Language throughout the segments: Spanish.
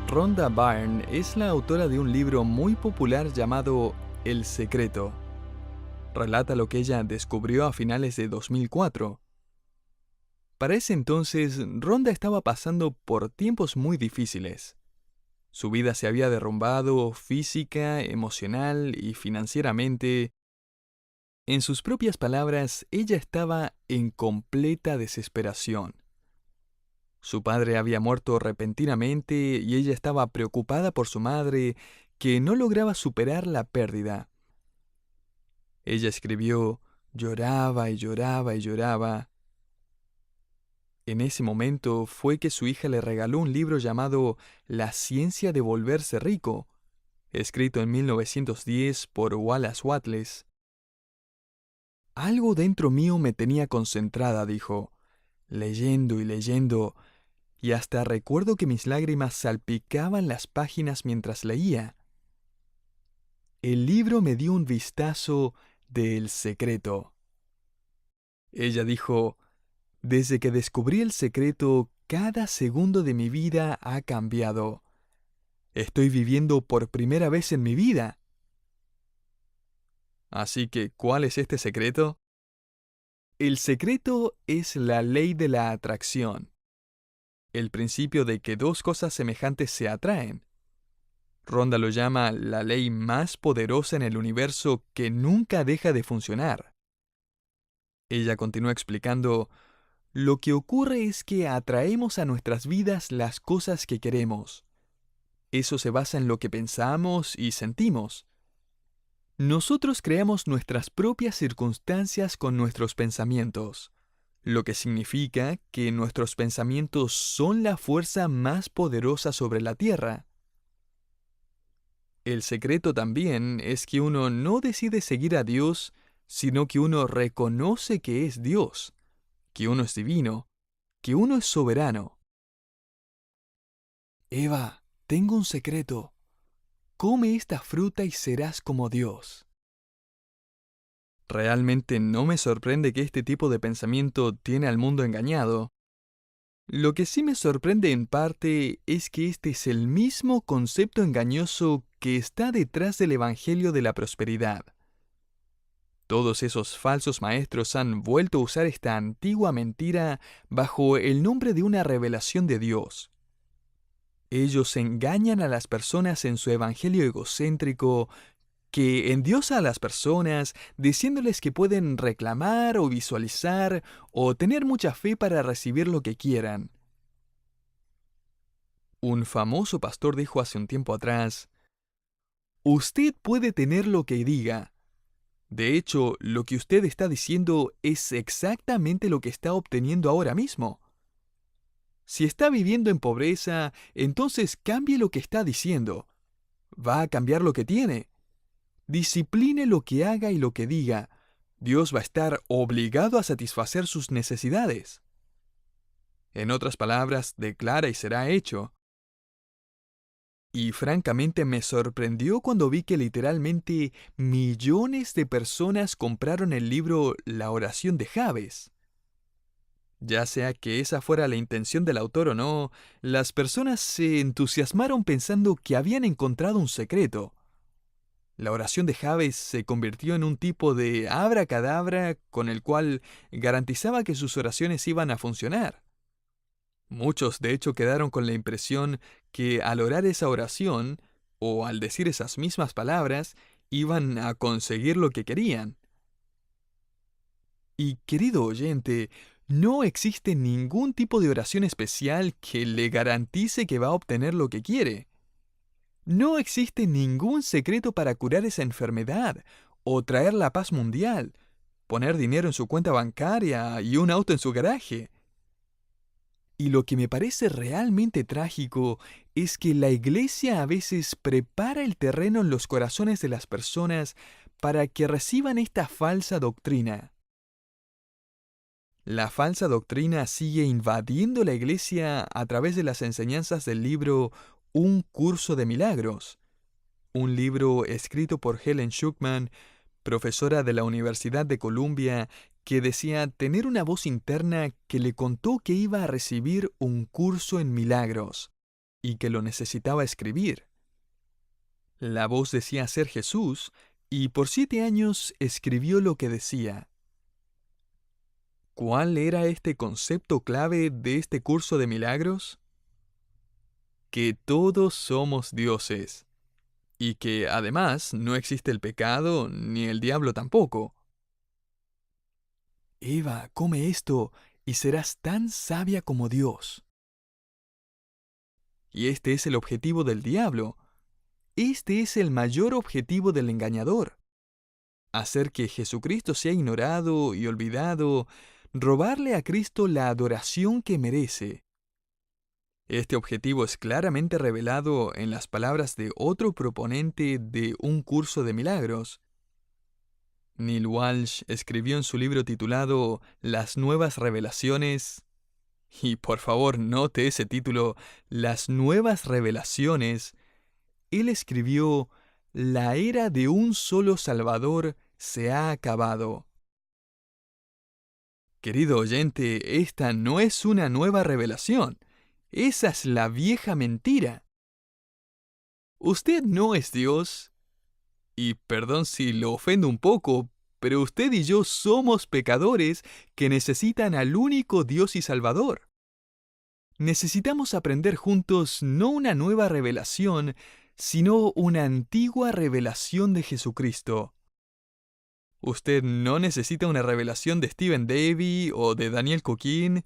Rhonda Byrne es la autora de un libro muy popular llamado El Secreto. Relata lo que ella descubrió a finales de 2004. Para ese entonces, Rhonda estaba pasando por tiempos muy difíciles. Su vida se había derrumbado física, emocional y financieramente. En sus propias palabras, ella estaba en completa desesperación. Su padre había muerto repentinamente y ella estaba preocupada por su madre, que no lograba superar la pérdida. Ella escribió, lloraba y lloraba y lloraba. En ese momento fue que su hija le regaló un libro llamado La ciencia de volverse rico, escrito en 1910 por Wallace Wattles. Algo dentro mío me tenía concentrada, dijo, leyendo y leyendo, y hasta recuerdo que mis lágrimas salpicaban las páginas mientras leía. El libro me dio un vistazo del secreto. Ella dijo, desde que descubrí el secreto, cada segundo de mi vida ha cambiado. Estoy viviendo por primera vez en mi vida. Así que, ¿cuál es este secreto? El secreto es la ley de la atracción, el principio de que dos cosas semejantes se atraen. Rhonda lo llama la ley más poderosa en el universo que nunca deja de funcionar. Ella continúa explicando, lo que ocurre es que atraemos a nuestras vidas las cosas que queremos. Eso se basa en lo que pensamos y sentimos. Nosotros creamos nuestras propias circunstancias con nuestros pensamientos, lo que significa que nuestros pensamientos son la fuerza más poderosa sobre la Tierra. El secreto también es que uno no decide seguir a Dios, sino que uno reconoce que es Dios, que uno es divino, que uno es soberano. Eva, tengo un secreto. Come esta fruta y serás como Dios. Realmente no me sorprende que este tipo de pensamiento tiene al mundo engañado. Lo que sí me sorprende en parte es que este es el mismo concepto engañoso que está detrás del Evangelio de la prosperidad. Todos esos falsos maestros han vuelto a usar esta antigua mentira bajo el nombre de una revelación de Dios. Ellos engañan a las personas en su evangelio egocéntrico, que endiosa a las personas, diciéndoles que pueden reclamar o visualizar o tener mucha fe para recibir lo que quieran. Un famoso pastor dijo hace un tiempo atrás, usted puede tener lo que diga. De hecho, lo que usted está diciendo es exactamente lo que está obteniendo ahora mismo. Si está viviendo en pobreza, entonces cambie lo que está diciendo. Va a cambiar lo que tiene. Discipline lo que haga y lo que diga. Dios va a estar obligado a satisfacer sus necesidades. En otras palabras, declara y será hecho. Y francamente me sorprendió cuando vi que literalmente millones de personas compraron el libro La oración de Jabes. Ya sea que esa fuera la intención del autor o no, las personas se entusiasmaron pensando que habían encontrado un secreto. La oración de Jabes se convirtió en un tipo de abracadabra con el cual garantizaba que sus oraciones iban a funcionar. Muchos de hecho quedaron con la impresión que al orar esa oración, o al decir esas mismas palabras, iban a conseguir lo que querían. Y querido oyente, no existe ningún tipo de oración especial que le garantice que va a obtener lo que quiere. No existe ningún secreto para curar esa enfermedad, o traer la paz mundial, poner dinero en su cuenta bancaria y un auto en su garaje. Y lo que me parece realmente trágico es que la iglesia a veces prepara el terreno en los corazones de las personas para que reciban esta falsa doctrina. La falsa doctrina sigue invadiendo la iglesia a través de las enseñanzas del libro Un curso de milagros, un libro escrito por Helen Schucman, profesora de la Universidad de Columbia, que decía tener una voz interna que le contó que iba a recibir un curso en milagros. y que lo necesitaba escribir. La voz decía ser Jesús, y por 7 años escribió lo que decía. ¿Cuál era este concepto clave de este curso de milagros? Que todos somos dioses, y que además no existe el pecado ni el diablo tampoco. Eva, come esto y serás tan sabia como Dios. Y este es el objetivo del diablo. Este es el mayor objetivo del engañador. Hacer que Jesucristo sea ignorado y olvidado, robarle a Cristo la adoración que merece. Este objetivo es claramente revelado en las palabras de otro proponente de un curso de milagros. Neil Walsh escribió en su libro titulado Las Nuevas Revelaciones, y por favor note ese título, Las Nuevas Revelaciones. Él escribió, la era de un solo Salvador se ha acabado. Querido oyente, esta no es una nueva revelación. Esa es la vieja mentira. Usted no es Dios. Y perdón si lo ofendo un poco, pero usted y yo somos pecadores que necesitan al único Dios y Salvador. Necesitamos aprender juntos no una nueva revelación, sino una antigua revelación de Jesucristo. Usted no necesita una revelación de Stephen Davey o de Daniel Coquin.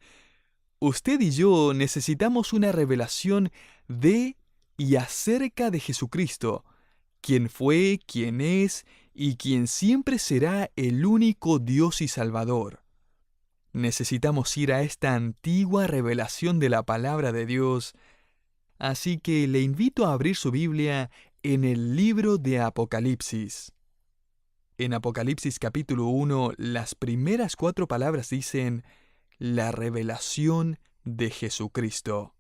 Usted y yo necesitamos una revelación de y acerca de Jesucristo, quien fue, quien es y quien siempre será el único Dios y Salvador. Necesitamos ir a esta antigua revelación de la palabra de Dios, así que le invito a abrir su Biblia en el libro de Apocalipsis. En Apocalipsis capítulo 1, las primeras 4 palabras dicen, la revelación de Jesucristo.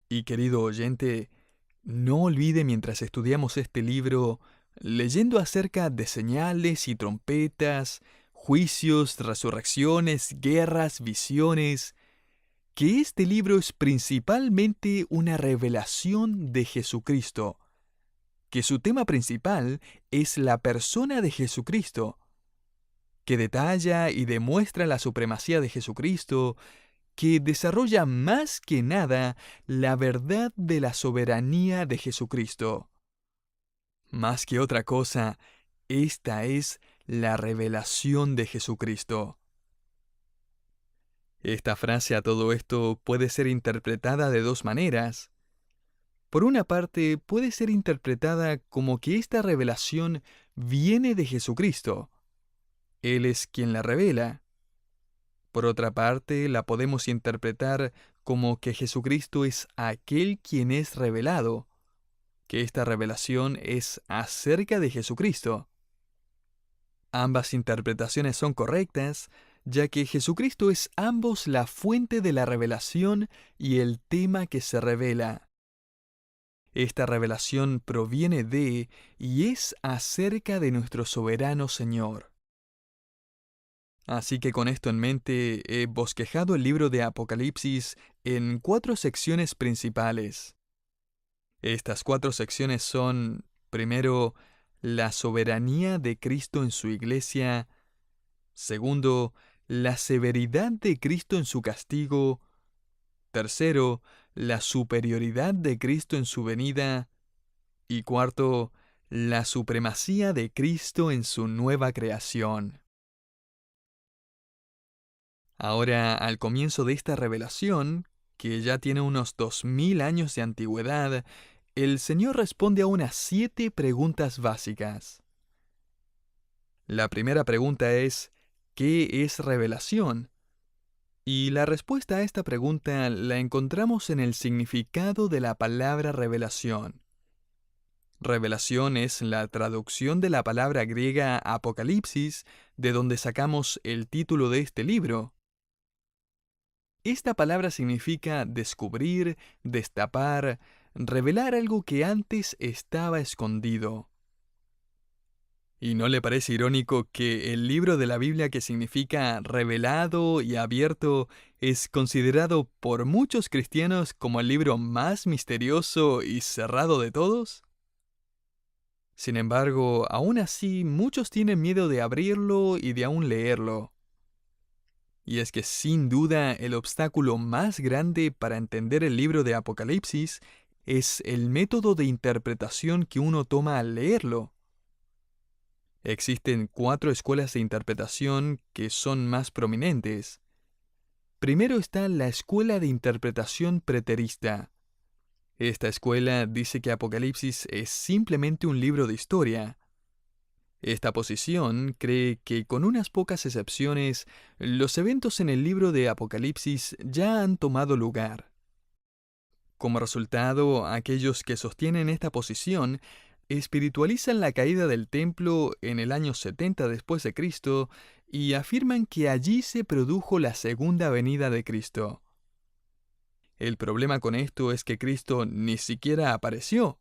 Y querido oyente, no olvide mientras estudiamos este libro, leyendo acerca de señales y trompetas, juicios, resurrecciones, guerras, visiones, que este libro es principalmente una revelación de Jesucristo, que su tema principal es la persona de Jesucristo, que detalla y demuestra la supremacía de Jesucristo, que desarrolla más que nada la verdad de la soberanía de Jesucristo. Más que otra cosa, esta es la revelación de Jesucristo. Esta frase a todo esto puede ser interpretada de 2 maneras. Por una parte, puede ser interpretada como que esta revelación viene de Jesucristo. Él es quien la revela. Por otra parte, la podemos interpretar como que Jesucristo es aquel quien es revelado, que esta revelación es acerca de Jesucristo. Ambas interpretaciones son correctas, ya que Jesucristo es ambos la fuente de la revelación y el tema que se revela. Esta revelación proviene de y es acerca de nuestro soberano Señor. Así que con esto en mente he bosquejado el libro de Apocalipsis en 4 secciones principales. Estas 4 secciones son, primero, la soberanía de Cristo en su iglesia; segundo, la severidad de Cristo en su castigo; tercero, la superioridad de Cristo en su venida; y cuarto, la supremacía de Cristo en su nueva creación. Ahora, al comienzo de esta revelación, que ya tiene unos 2000 años de antigüedad, el Señor responde a unas 7 preguntas básicas. La primera pregunta es, ¿qué es revelación? Y la respuesta a esta pregunta la encontramos en el significado de la palabra revelación. Revelación es la traducción de la palabra griega Apocalipsis, de donde sacamos el título de este libro. Esta palabra significa descubrir, destapar, revelar algo que antes estaba escondido. ¿Y no le parece irónico que el libro de la Biblia que significa revelado y abierto es considerado por muchos cristianos como el libro más misterioso y cerrado de todos? Sin embargo, aún así, muchos tienen miedo de abrirlo y de aún leerlo. Y es que sin duda el obstáculo más grande para entender el libro de Apocalipsis es el método de interpretación que uno toma al leerlo. Existen 4 escuelas de interpretación que son más prominentes. Primero está la escuela de interpretación preterista. Esta escuela dice que Apocalipsis es simplemente un libro de historia. Esta posición cree que, con unas pocas excepciones, los eventos en el libro de Apocalipsis ya han tomado lugar. Como resultado, aquellos que sostienen esta posición espiritualizan la caída del templo en el año 70 después de Cristo y afirman que allí se produjo la segunda venida de Cristo. El problema con esto es que Cristo ni siquiera apareció.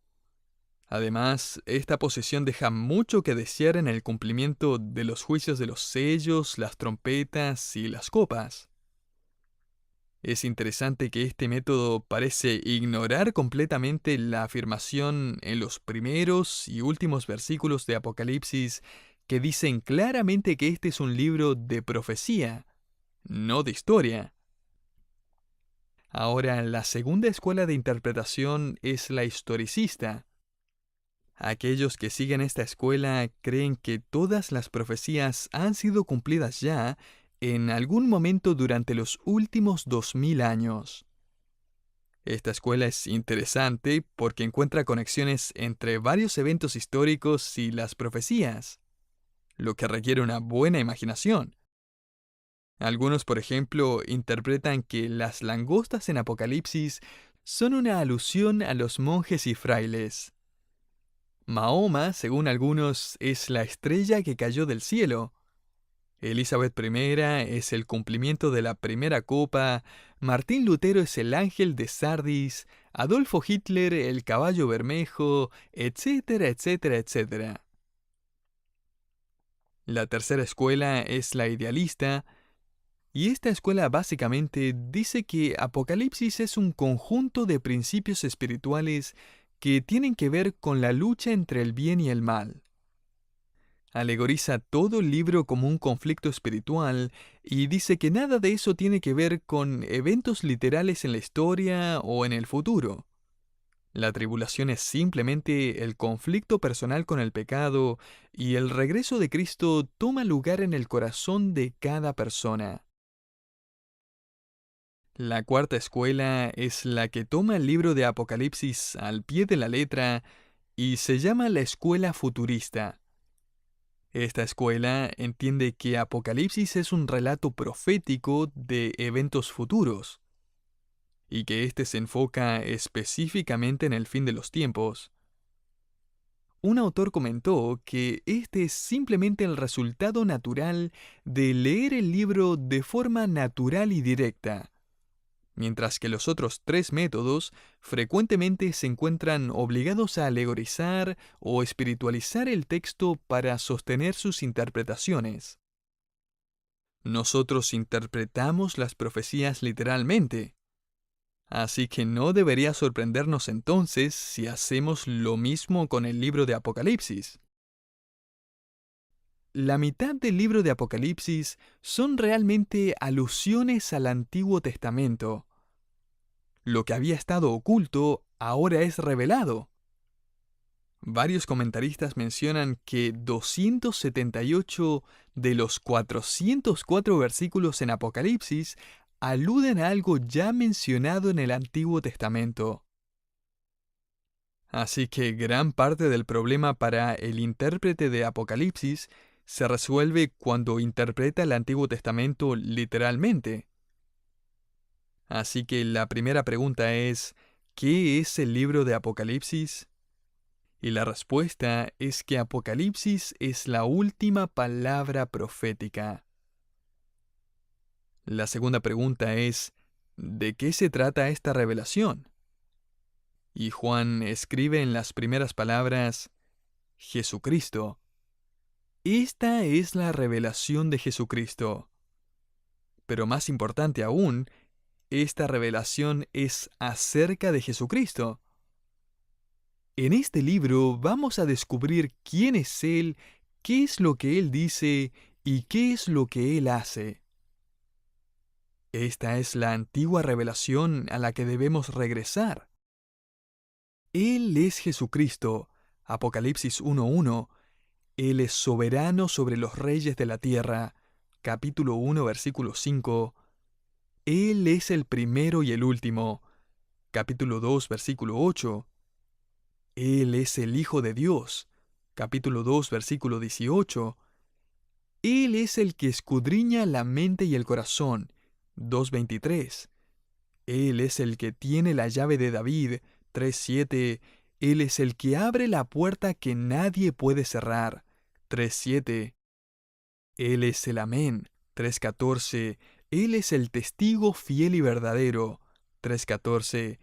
Además, esta posición deja mucho que desear en el cumplimiento de los juicios de los sellos, las trompetas y las copas. Es interesante que este método parece ignorar completamente la afirmación en los primeros y últimos versículos de Apocalipsis que dicen claramente que este es un libro de profecía, no de historia. Ahora, la segunda escuela de interpretación es la historicista. Aquellos que siguen esta escuela creen que todas las profecías han sido cumplidas ya en algún momento durante los últimos 2000 años. Esta escuela es interesante porque encuentra conexiones entre varios eventos históricos y las profecías, lo que requiere una buena imaginación. Algunos, por ejemplo, interpretan que las langostas en Apocalipsis son una alusión a los monjes y frailes. Mahoma, según algunos, es la estrella que cayó del cielo. Elizabeth I es el cumplimiento de la primera copa, Martín Lutero es el ángel de Sardis, Adolfo Hitler el caballo bermejo, etcétera, etcétera, etcétera. La tercera escuela es la idealista, y esta escuela básicamente dice que Apocalipsis es un conjunto de principios espirituales que tienen que ver con la lucha entre el bien y el mal. Alegoriza todo el libro como un conflicto espiritual y dice que nada de eso tiene que ver con eventos literales en la historia o en el futuro. La tribulación es simplemente el conflicto personal con el pecado y el regreso de Cristo toma lugar en el corazón de cada persona. La cuarta escuela es la que toma el libro de Apocalipsis al pie de la letra y se llama la escuela futurista. Esta escuela entiende que Apocalipsis es un relato profético de eventos futuros, y que éste se enfoca específicamente en el fin de los tiempos. Un autor comentó que este es simplemente el resultado natural de leer el libro de forma natural y directa, mientras que los otros 3 métodos frecuentemente se encuentran obligados a alegorizar o espiritualizar el texto para sostener sus interpretaciones. Nosotros interpretamos las profecías literalmente, así que no debería sorprendernos entonces si hacemos lo mismo con el libro de Apocalipsis. La mitad del libro de Apocalipsis son realmente alusiones al Antiguo Testamento. Lo que había estado oculto ahora es revelado. Varios comentaristas mencionan que 278 de los 404 versículos en Apocalipsis aluden a algo ya mencionado en el Antiguo Testamento. Así que gran parte del problema para el intérprete de Apocalipsis se resuelve cuando interpreta el Antiguo Testamento literalmente. Así que la primera pregunta es, ¿qué es el libro de Apocalipsis? Y la respuesta es que Apocalipsis es la última palabra profética. La segunda pregunta es, ¿de qué se trata esta revelación? Y Juan escribe en las primeras palabras, Jesucristo. Esta es la revelación de Jesucristo. Pero más importante aún, esta revelación es acerca de Jesucristo. En este libro vamos a descubrir quién es Él, qué es lo que Él dice y qué es lo que Él hace. Esta es la antigua revelación a la que debemos regresar. Él es Jesucristo, Apocalipsis 1:1. Él es soberano sobre los reyes de la tierra, capítulo 1, versículo 5. Él es el primero y el último, capítulo 2, versículo 8. Él es el Hijo de Dios, capítulo 2, versículo 18. Él es el que escudriña la mente y el corazón, 2:23. Él es el que tiene la llave de David, 3:7. Él es el que abre la puerta que nadie puede cerrar, 3:7. Él es el Amén, 3:14. Él es el testigo fiel y verdadero, 3:14.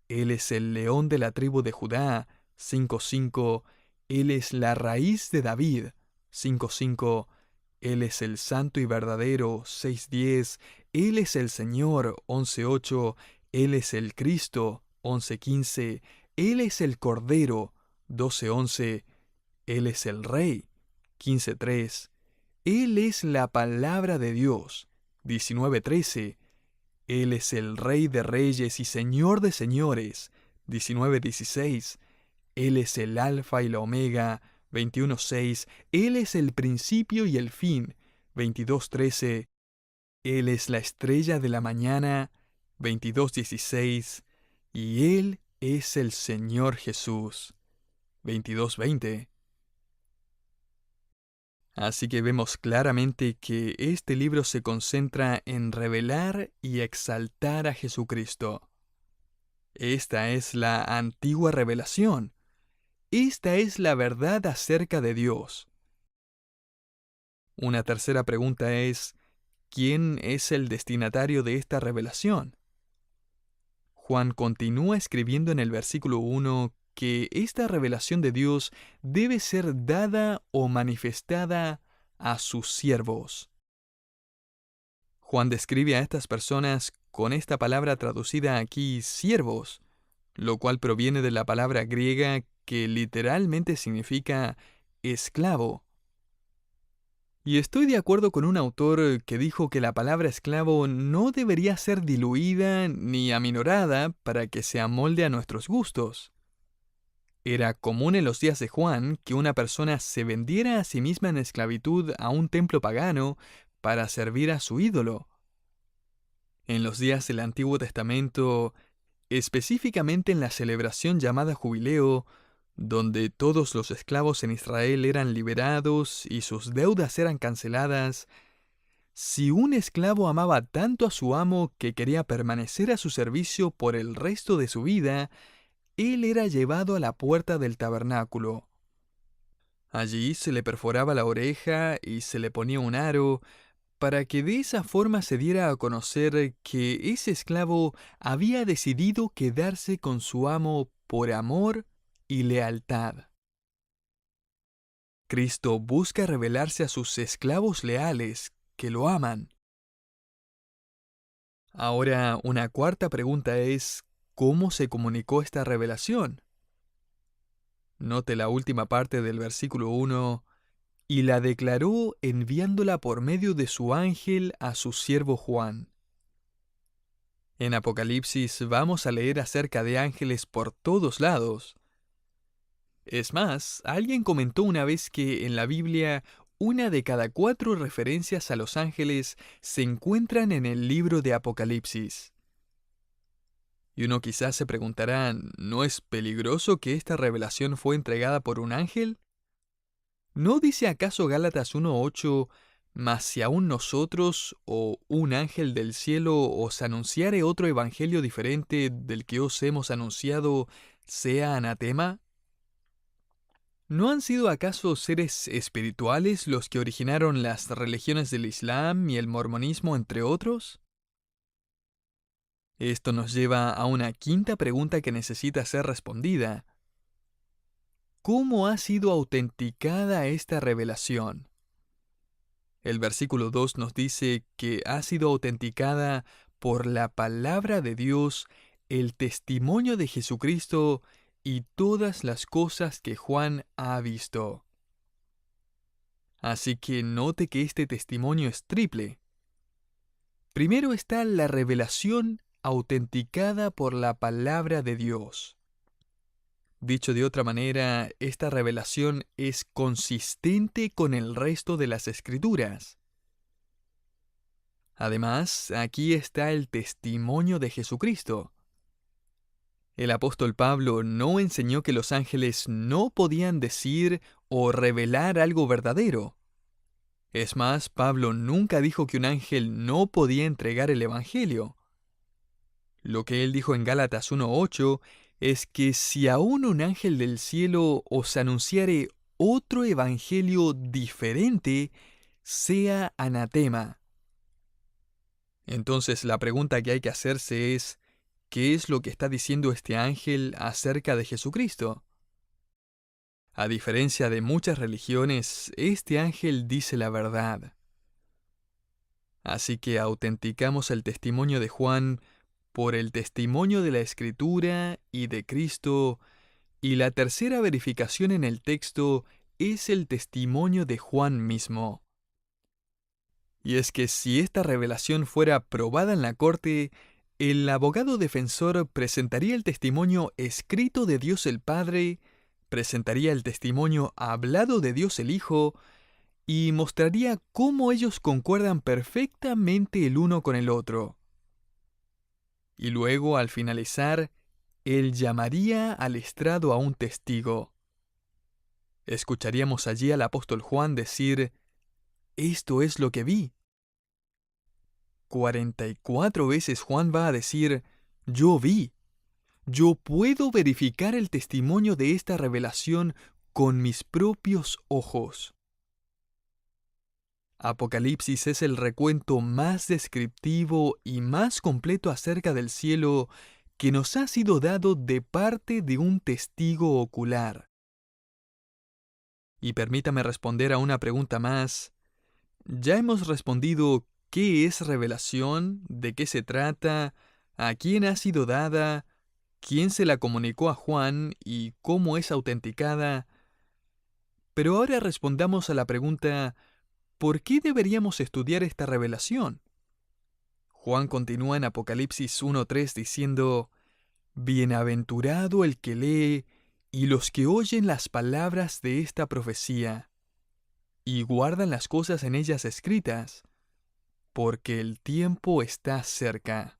Él es el león de la tribu de Judá, 5:5. Él es la raíz de David, 5:5. Él es el santo y verdadero, 6:10. Él es el Señor, 11:8. Él es el Cristo, 11:15. Él es el Cordero, 12:11. Él es el Rey, 15:3. Él es la palabra de Dios, 19:13. Él es el Rey de reyes y Señor de señores, 19:16. Él es el Alfa y la Omega, 21:6. Él es el principio y el fin, 22:13. Él es la estrella de la mañana, 22:16. Y Él es el Señor Jesús, 22:20. Así que vemos claramente que este libro se concentra en revelar y exaltar a Jesucristo. Esta es la antigua revelación. Esta es la verdad acerca de Dios. Una tercera pregunta es, ¿quién es el destinatario de esta revelación? Juan continúa escribiendo en el versículo 1 que esta revelación de Dios debe ser dada o manifestada a sus siervos. Juan describe a estas personas con esta palabra traducida aquí siervos, lo cual proviene de la palabra griega que literalmente significa esclavo. Y estoy de acuerdo con un autor que dijo que la palabra esclavo no debería ser diluida ni aminorada para que se amolde a nuestros gustos. Era común en los días de Juan que una persona se vendiera a sí misma en esclavitud a un templo pagano para servir a su ídolo. En los días del Antiguo Testamento, específicamente en la celebración llamada Jubileo, donde todos los esclavos en Israel eran liberados y sus deudas eran canceladas, si un esclavo amaba tanto a su amo que quería permanecer a su servicio por el resto de su vida, él era llevado a la puerta del tabernáculo. Allí se le perforaba la oreja y se le ponía un aro, para que de esa forma se diera a conocer que ese esclavo había decidido quedarse con su amo por amor y lealtad. Cristo busca revelarse a sus esclavos leales que lo aman. Ahora, una cuarta pregunta es, ¿cómo se comunicó esta revelación? Note la última parte del versículo 1, y la declaró enviándola por medio de su ángel a su siervo Juan. En Apocalipsis vamos a leer acerca de ángeles por todos lados. Es más, alguien comentó una vez que en la Biblia una de cada 4 referencias a los ángeles se encuentran en el libro de Apocalipsis. Y uno quizás se preguntará, ¿no es peligroso que esta revelación fue entregada por un ángel? ¿No dice acaso Gálatas 1:8, mas si aún nosotros o un ángel del cielo os anunciare otro evangelio diferente del que os hemos anunciado, sea anatema? ¿No han sido acaso seres espirituales los que originaron las religiones del Islam y el mormonismo, entre otros? Esto nos lleva a una quinta pregunta que necesita ser respondida. ¿Cómo ha sido autenticada esta revelación? El versículo 2 nos dice que ha sido autenticada por la palabra de Dios, el testimonio de Jesucristo y todas las cosas que Juan ha visto. Así que note que este testimonio es triple. Primero está la revelación autenticada por la palabra de Dios. Dicho de otra manera, esta revelación es consistente con el resto de las Escrituras. Además, aquí está el testimonio de Jesucristo. El apóstol Pablo no enseñó que los ángeles no podían decir o revelar algo verdadero. Es más, Pablo nunca dijo que un ángel no podía entregar el Evangelio. Lo que él dijo en Gálatas 1:8 es que si aún un ángel del cielo os anunciare otro evangelio diferente, sea anatema. Entonces la pregunta que hay que hacerse es, ¿qué es lo que está diciendo este ángel acerca de Jesucristo? A diferencia de muchas religiones, este ángel dice la verdad. Así que autenticamos el testimonio de Juan por el testimonio de la Escritura y de Cristo, y la tercera verificación en el texto es el testimonio de Juan mismo. Y es que si esta revelación fuera probada en la corte, el abogado defensor presentaría el testimonio escrito de Dios el Padre, presentaría el testimonio hablado de Dios el Hijo, y mostraría cómo ellos concuerdan perfectamente el uno con el otro. Y luego, al finalizar, él llamaría al estrado a un testigo. Escucharíamos allí al apóstol Juan decir, «Esto es lo que vi». 44 veces Juan va a decir, «Yo vi». Yo puedo verificar el testimonio de esta revelación con mis propios ojos. Apocalipsis es el recuento más descriptivo y más completo acerca del cielo que nos ha sido dado de parte de un testigo ocular. Y permítame responder a una pregunta más. Ya hemos respondido qué es revelación, de qué se trata, a quién ha sido dada, quién se la comunicó a Juan y cómo es autenticada. Pero ahora respondamos a la pregunta, ¿por qué deberíamos estudiar esta revelación? Juan continúa en Apocalipsis 1:3 diciendo, «Bienaventurado el que lee y los que oyen las palabras de esta profecía, y guardan las cosas en ellas escritas, porque el tiempo está cerca».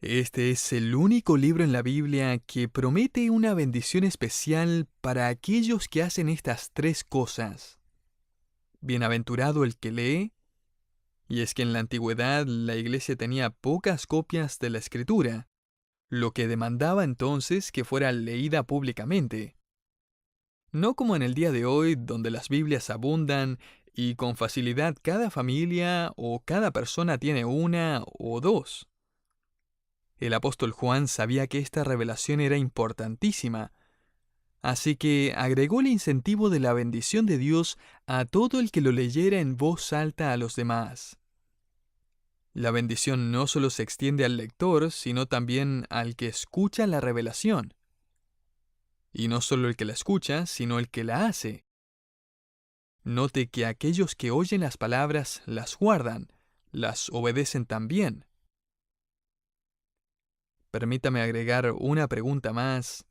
Este es el único libro en la Biblia que promete una bendición especial para aquellos que hacen estas tres cosas. Bienaventurado el que lee, y es que en la antigüedad la iglesia tenía pocas copias de la Escritura, lo que demandaba entonces que fuera leída públicamente. No como en el día de hoy, donde las Biblias abundan y con facilidad cada familia o cada persona tiene una o dos. El apóstol Juan sabía que esta revelación era importantísima, así que agregó el incentivo de la bendición de Dios a todo el que lo leyera en voz alta a los demás. La bendición no solo se extiende al lector, sino también al que escucha la revelación. Y no solo el que la escucha, sino el que la hace. Note que aquellos que oyen las palabras las guardan, las obedecen también. Permítame agregar una pregunta más.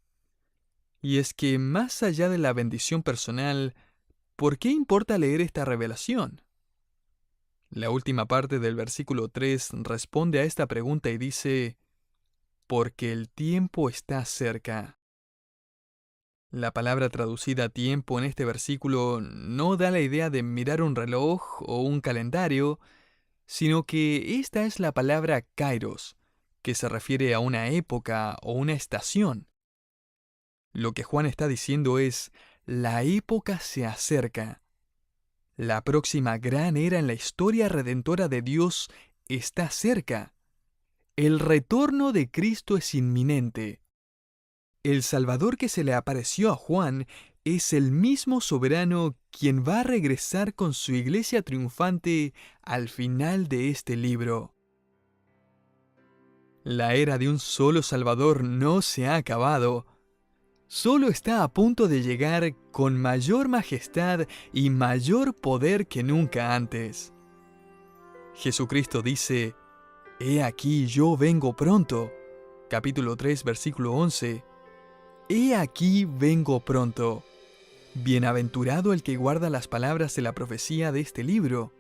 Y es que más allá de la bendición personal, ¿por qué importa leer esta revelación? La última parte del versículo 3 responde a esta pregunta y dice, «Porque el tiempo está cerca». La palabra traducida tiempo en este versículo no da la idea de mirar un reloj o un calendario, sino que esta es la palabra kairos, que se refiere a una época o una estación. Lo que Juan está diciendo es, la época se acerca. La próxima gran era en la historia redentora de Dios está cerca. El retorno de Cristo es inminente. El Salvador que se le apareció a Juan es el mismo soberano quien va a regresar con su iglesia triunfante al final de este libro. La era de un solo Salvador no se ha acabado. Solo está a punto de llegar con mayor majestad y mayor poder que nunca antes. Jesucristo dice, «He aquí yo vengo pronto». Capítulo 3, versículo 11. «He aquí vengo pronto». Bienaventurado el que guarda las palabras de la profecía de este libro.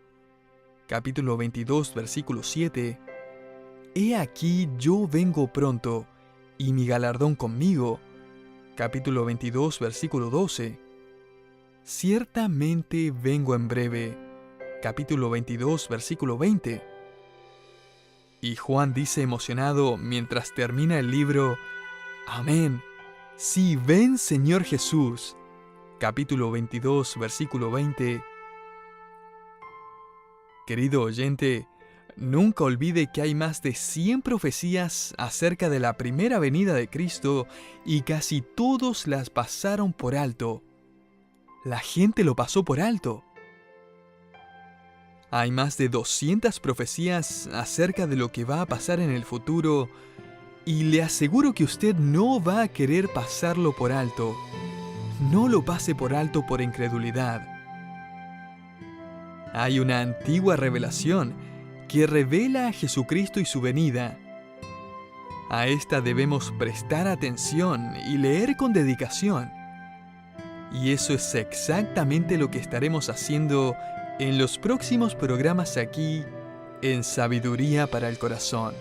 Capítulo 22, versículo 7. «He aquí yo vengo pronto, y mi galardón conmigo». Capítulo 22, versículo 12. «Ciertamente vengo en breve». Capítulo 22, versículo 20. Y Juan dice emocionado mientras termina el libro, «Amén. Sí, ven, Señor Jesús». Capítulo 22, versículo 20. Querido oyente, nunca olvide que hay más de 100 profecías acerca de la primera venida de Cristo y casi todos las pasaron por alto. La gente lo pasó por alto. Hay más de 200 profecías acerca de lo que va a pasar en el futuro y le aseguro que usted no va a querer pasarlo por alto. No lo pase por alto por incredulidad. Hay una antigua revelación que revela a Jesucristo y su venida. A esta debemos prestar atención y leer con dedicación. Y eso es exactamente lo que estaremos haciendo en los próximos programas aquí en Sabiduría para el Corazón.